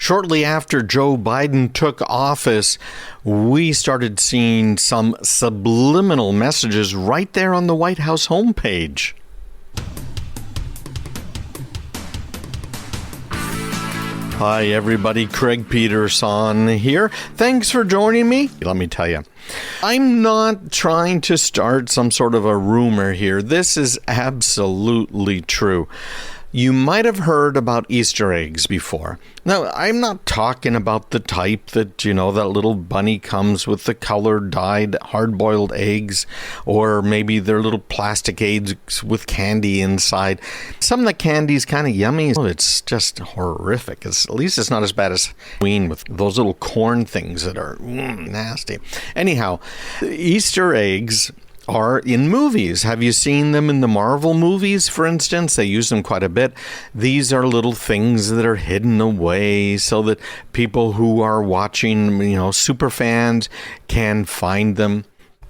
Shortly after Joe Biden took office, we started seeing some subliminal messages right there on the White House homepage. Hi, everybody. Craig Peterson here. Thanks for joining me. Let me tell you, I'm not trying to start some sort of a rumor here. This is absolutely true. You might have heard about Easter eggs before. Now, I'm not talking about the type that, that little bunny comes with the colored dyed hard-boiled eggs, or maybe they're little plastic eggs with candy inside. Some of the candy's kind of yummy. It's just horrific. At least it's not as bad as Halloween with those little corn things that are nasty. Anyhow, Easter eggs are in movies. Have you seen them in the Marvel movies, for instance? They use them quite a bit. These are little things that are hidden away so that people who are watching, super fans can find them.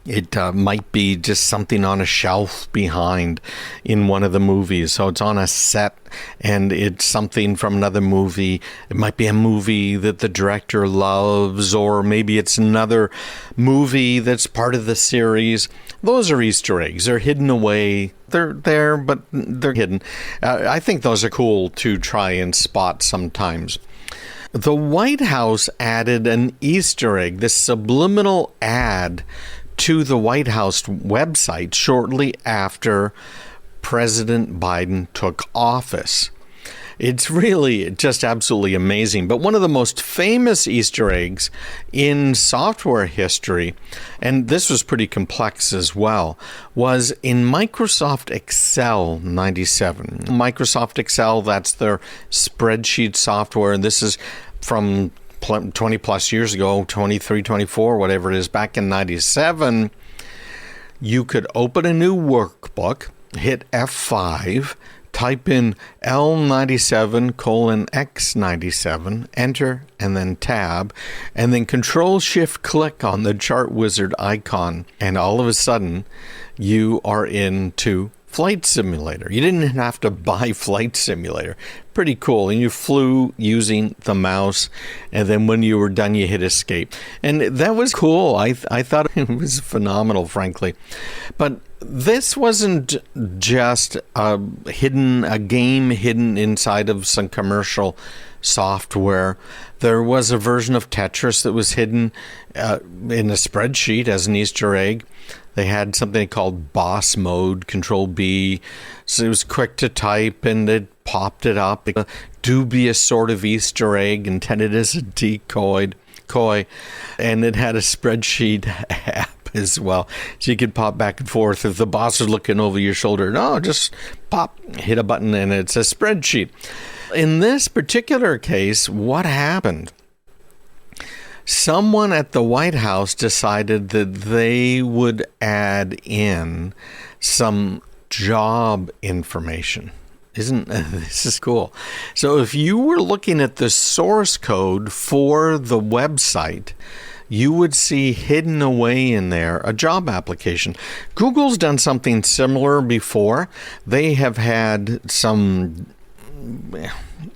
It might be just something on a shelf behind in one of the movies. So it's on a set and it's something from another movie. It might be a movie that the director loves, or maybe it's another movie that's part of the series. Those are Easter eggs. They're hidden away. They're there, but they're hidden. I think those are cool to try and spot sometimes. The White House added an Easter egg, this subliminal ad, to the White House website shortly after President Biden took office. It's really just absolutely amazing. But one of the most famous Easter eggs in software history, and this was pretty complex as well, was in Microsoft Excel 97. Microsoft Excel, that's their spreadsheet software. And this is from 20 plus years ago, 23, 24, whatever it is, back in 97, you could open a new workbook, hit F5, type in L97:X97, enter, and then tab, and then Control-Shift-Click on the chart wizard icon, and all of a sudden, you are into Flight Simulator. You didn't have to buy Flight Simulator. Pretty cool. And you flew using the mouse, and then when you were done, you hit escape. And that was cool. I thought it was phenomenal, frankly. But this wasn't just a game hidden inside of some commercial software. There was a version of Tetris that was hidden in a spreadsheet as an Easter egg. They had something called boss mode, Control B. So it was quick to type and it popped it up. A dubious sort of Easter egg intended as a decoy. And it had a spreadsheet app as well. So you could pop back and forth if the boss was looking over your shoulder. No, just pop, hit a button, and it's a spreadsheet. In this particular case, what happened? Someone at the White House decided that they would add in some job information. This is cool. So if you were looking at the source code for the website, you would see hidden away in there a job application. Google's done something similar before. They have had some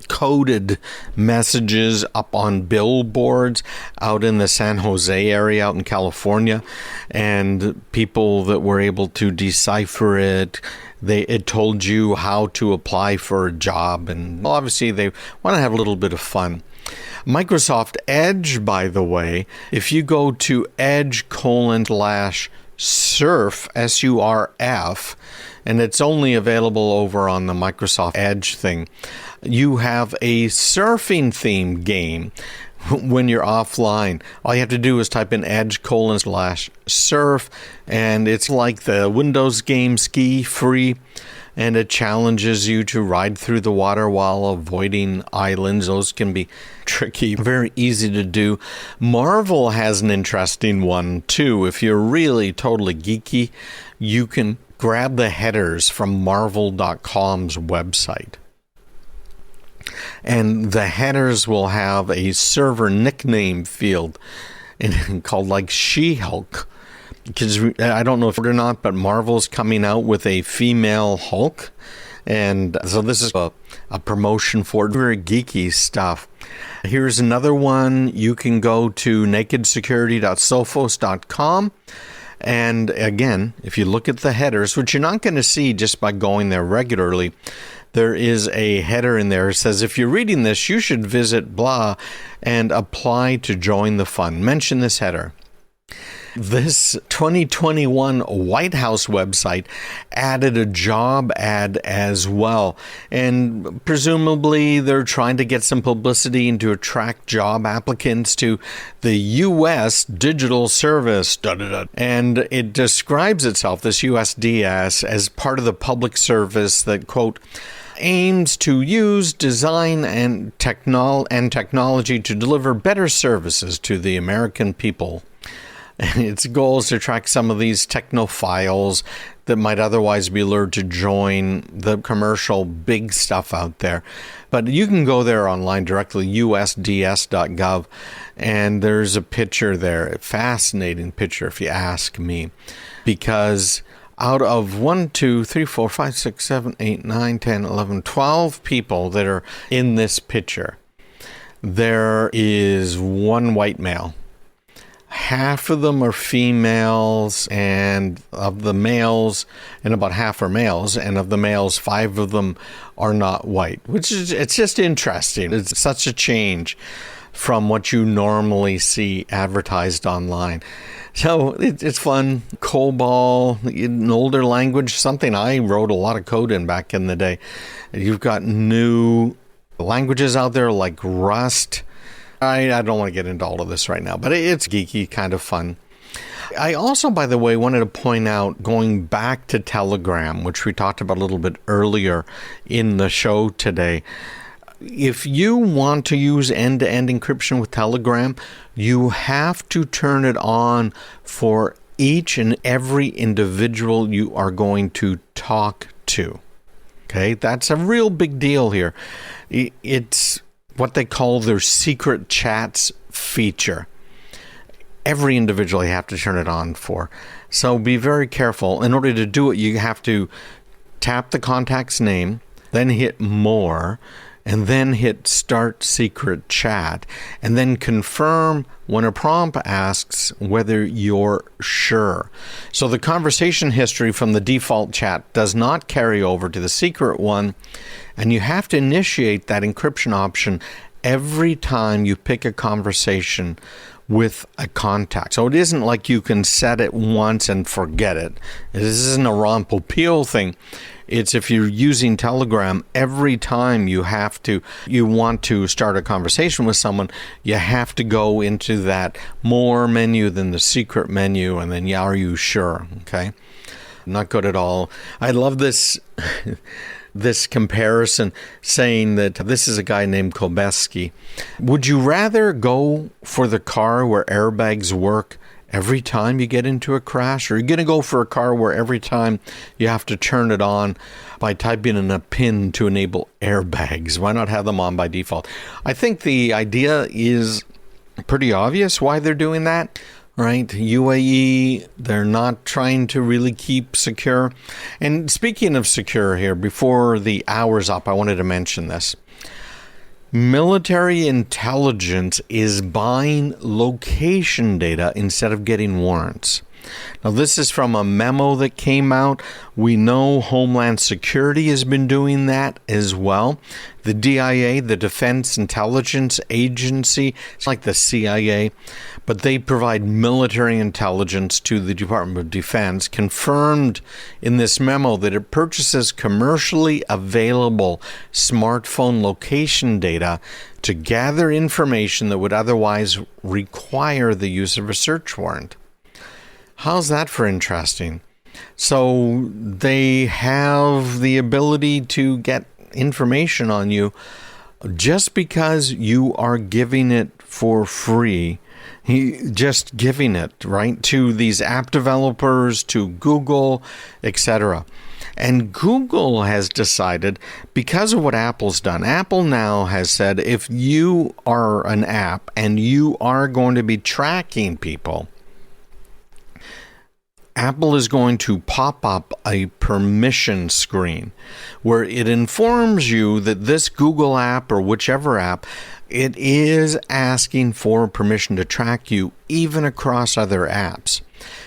coded messages up on billboards out in the San Jose area out in California, and people that were able to decipher it, it told you how to apply for a job, and obviously they want to have a little bit of fun. Microsoft Edge, by the way, if you go to edge:/surf, SURF, and it's only available over on the Microsoft Edge thing, you have a surfing theme game when you're offline. All you have to do is type in edge:/surf, and it's like the Windows game Ski Free, and it challenges you to ride through the water while avoiding islands. Those can be tricky, very easy to do. Marvel has an interesting one too. If you're really totally geeky, you can grab the headers from Marvel.com's website. And the headers will have a server nickname field called like She-Hulk. Because I don't know if it or not, but Marvel's coming out with a female Hulk. And so this is a promotion for it. Very geeky stuff. Here's another one. You can go to nakedsecurity.sophos.com. And again, if you look at the headers, which you're not going to see just by going there regularly, there is a header in there that says, if you're reading this, you should visit blah and apply to join the fund. Mention this header. This 2021 Whitehouse website added a job ad as well. And presumably they're trying to get some publicity and to attract job applicants to the U.S. Digital Service. And it describes itself, this USDS, as part of the public service that, quote, aims to use design and technology to deliver better services to the American people. And its goal is to attract some of these technophiles that might otherwise be lured to join the commercial big stuff out there. But you can go there online directly, usds.gov, and there's a picture there, a fascinating picture if you ask me, because out of 1, 2, 3, 4, 5, 6, 7, 8, 9, 10, 11, 12 people that are in this picture, there is one white male. Half of them are females, and of the males, and about half are males, and of the males, 5 of them are not white, which is, it's just interesting. It's such a change from what you normally see advertised online. So it's fun. COBOL, an older language, something I wrote a lot of code in back in the day. You've got new languages out there like Rust. I don't want to get into all of this right now, but it's geeky, kind of fun. I also, by the way, wanted to point out, going back to Telegram, which we talked about a little bit earlier in the show today. If you want to use end-to-end encryption with Telegram, you have to turn it on for each and every individual you are going to talk to. Okay, that's a real big deal here. It's what they call their secret chats feature. Every individual you have to turn it on for. So be very careful. In order to do it, you have to tap the contact's name, then hit more, and then hit start secret chat, and then confirm when a prompt asks whether you're sure. So the conversation history from the default chat does not carry over to the secret one, and you have to initiate that encryption option every time you pick a conversation with a contact. So it isn't like you can set it once and forget it. This isn't a Ron Popeil thing. It's if you're using Telegram, every time you want to start a conversation with someone, you have to go into that more menu than the secret menu, and then, yeah, are you sure? Okay. Not good at all. I love this this comparison, saying that this is a guy named Kobeski. Would you rather go for the car where airbags work every time you get into a crash, or are you going to go for a car where every time you have to turn it on by typing in a PIN to enable airbags? Why not have them on by default? I think the idea is pretty obvious why they're doing that. Right? UAE, they're not trying to really keep secure. And speaking of secure here, before the hour's up, I wanted to mention this. Military intelligence is buying location data instead of getting warrants. Now, this is from a memo that came out. We know Homeland Security has been doing that as well. The DIA, the Defense Intelligence Agency, it's like the CIA, but they provide military intelligence to the Department of Defense, confirmed in this memo that it purchases commercially available smartphone location data to gather information that would otherwise require the use of a search warrant. How's that for interesting? So they have the ability to get information on you just because you are giving it for free. Just giving it, right, to these app developers, to Google, etc. And Google has decided, because of what Apple's done, Apple now has said, if you are an app and you are going to be tracking people, Apple is going to pop up a permission screen where it informs you that this Google app or whichever app it is asking for permission to track you even across other apps.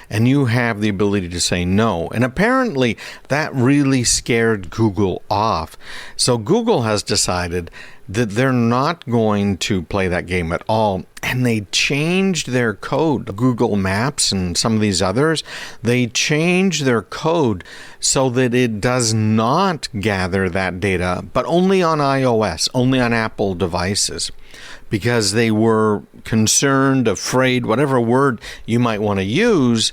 And you have the ability to say no. And apparently that really scared Google off. So Google has decided that they're not going to play that game at all. And they changed their code. Google Maps and some of these others, they changed their code so that it does not gather that data, but only on iOS, only on Apple devices. Because they were concerned, afraid, whatever word you might want to use,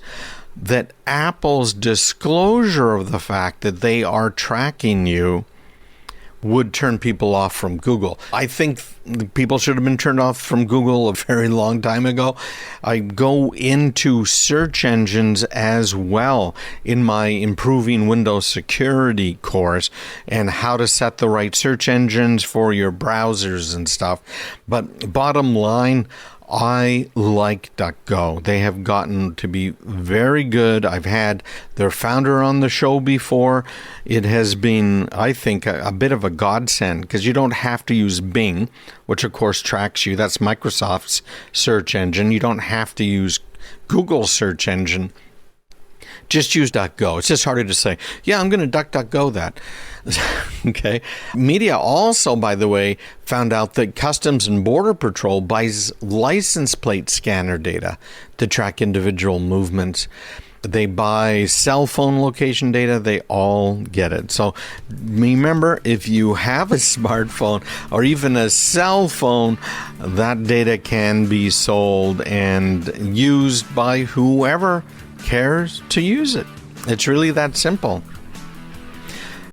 that Apple's disclosure of the fact that they are tracking you would turn people off from Google. I think people should have been turned off from Google a very long time ago. I go into search engines as well in my Improving Windows Security course and how to set the right search engines for your browsers and stuff. But bottom line, I like DuckDuckGo. They have gotten to be very good. I've had their founder on the show before. It has been, I think, a bit of a godsend because you don't have to use Bing, which of course tracks you. That's Microsoft's search engine. You don't have to use Google's search engine. Just use DuckDuckGo. It's just harder to say, yeah, I'm going to DuckDuckGo that. Okay. Media also, by the way, found out that Customs and Border Patrol buys license plate scanner data to track individual movements. They buy cell phone location data. They all get it. So remember, if you have a smartphone or even a cell phone, that data can be sold and used by whoever cares to use it. It's really that simple.